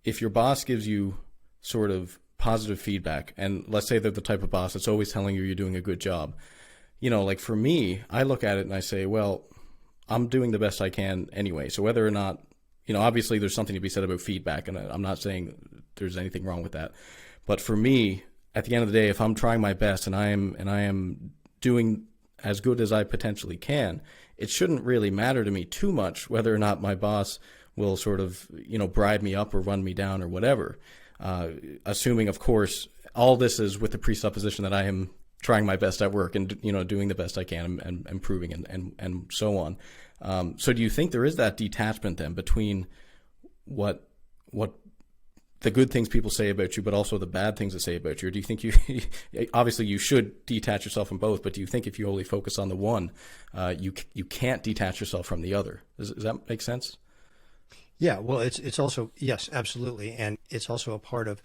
if your boss gives you sort of positive feedback, and let's say they're the type of boss that's always telling you you're doing a good job, like for me, I look at it and I say, well, I'm doing the best I can anyway. So whether or not, obviously there's something to be said about feedback, and I'm not saying there's anything wrong with that. But for me, at the end of the day, if I'm trying my best and I am doing as good as I potentially can, it shouldn't really matter to me too much whether or not my boss will sort of, bribe me up or run me down or whatever. Assuming, of course, all this is with the presupposition that I am trying my best at work and, doing the best I can and improving and so on. So do you think there is that detachment then between what the good things people say about you, but also the bad things they say about you? Or do you think obviously you should detach yourself from both, but do you think if you only focus on the one, you can't detach yourself from the other? Does that make sense? Yeah, well, it's also, yes, absolutely. And it's also a part of,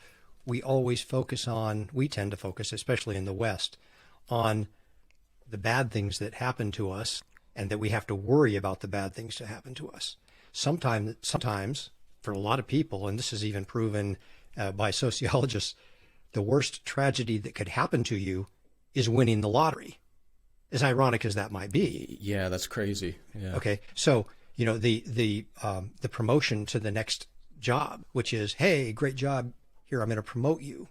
we tend to focus, especially in the West, on the bad things that happen to us, and that we have to worry about the bad things to happen to us. Sometimes for a lot of people, and this is even proven by sociologists, the worst tragedy that could happen to you is winning the lottery, as ironic as that might be. Yeah, that's crazy. Yeah. Okay, so the promotion to the next job, which is, hey, great job, here, I'm going to promote you,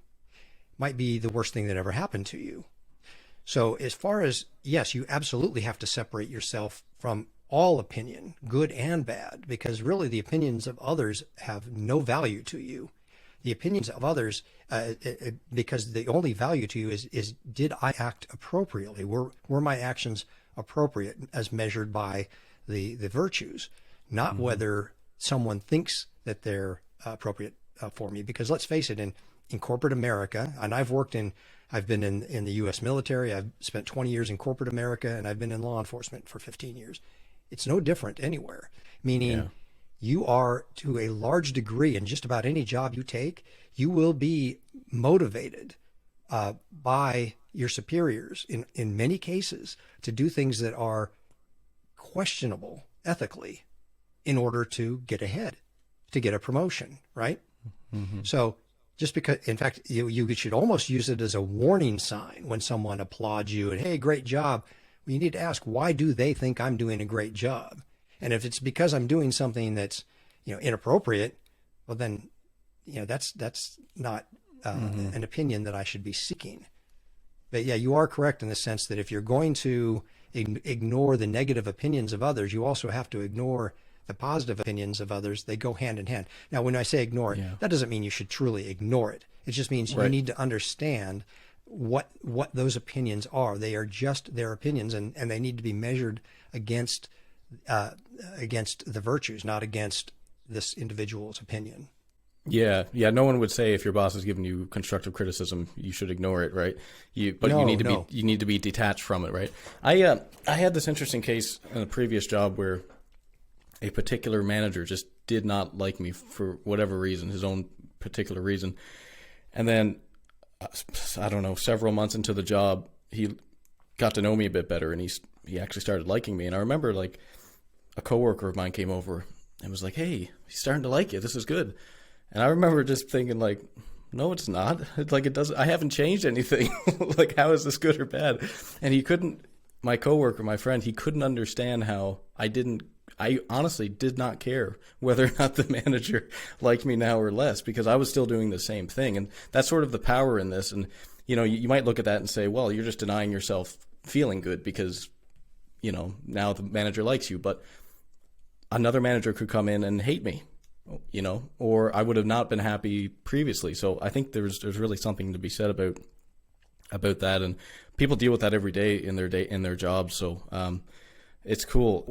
might be the worst thing that ever happened to you. So as far as, yes, you absolutely have to separate yourself from all opinion, good and bad, because really the opinions of others have no value to you. The opinions of others, because the only value to you is did I act appropriately? Were my actions appropriate as measured by the virtues, not whether someone thinks that they're appropriate for me? Because let's face it, in corporate America, and I've been in the U.S. military, I've spent 20 years in corporate America, and I've been in law enforcement for 15 years. It's no different anywhere, meaning you are, to a large degree, in just about any job you take, you will be motivated by your superiors in many cases to do things that are questionable ethically in order to get ahead, to get a promotion, right? Mm-hmm. So just because, in fact, you should almost use it as a warning sign when someone applauds you and, hey, great job. Well, you need to ask, why do they think I'm doing a great job? And if it's because I'm doing something that's, inappropriate, well, then, that's not an opinion that I should be seeking. But yeah, you are correct in the sense that if you're going to ignore the negative opinions of others, you also have to ignore the positive opinions of others. They go hand in hand. Now, when I say ignore it, that doesn't mean you should truly ignore it. It just means you need to understand what those opinions are. They are just their opinions, and they need to be measured against the virtues, not against this individual's opinion. Yeah. No one would say if your boss is giving you constructive criticism, you should ignore it, right? You need to be detached from it, right? I had this interesting case in a previous job where a particular manager just did not like me for whatever reason, his own particular reason. And then, I don't know, several months into the job, he got to know me a bit better, and he actually started liking me. And I remember, like, a coworker of mine came over and was like, hey, he's starting to like you. This is good. And I remember just thinking, like, no, it's not. It's like, it doesn't, I haven't changed anything. Like, how is this good or bad? And my coworker, my friend, he couldn't understand how I honestly did not care whether or not the manager liked me now or less, because I was still doing the same thing. And that's sort of the power in this. And, you might look at that and say, well, you're just denying yourself feeling good because, now the manager likes you. But another manager could come in and hate me, or I would have not been happy previously. So I think there's really something to be said about that. And people deal with that every day in their jobs. So it's cool.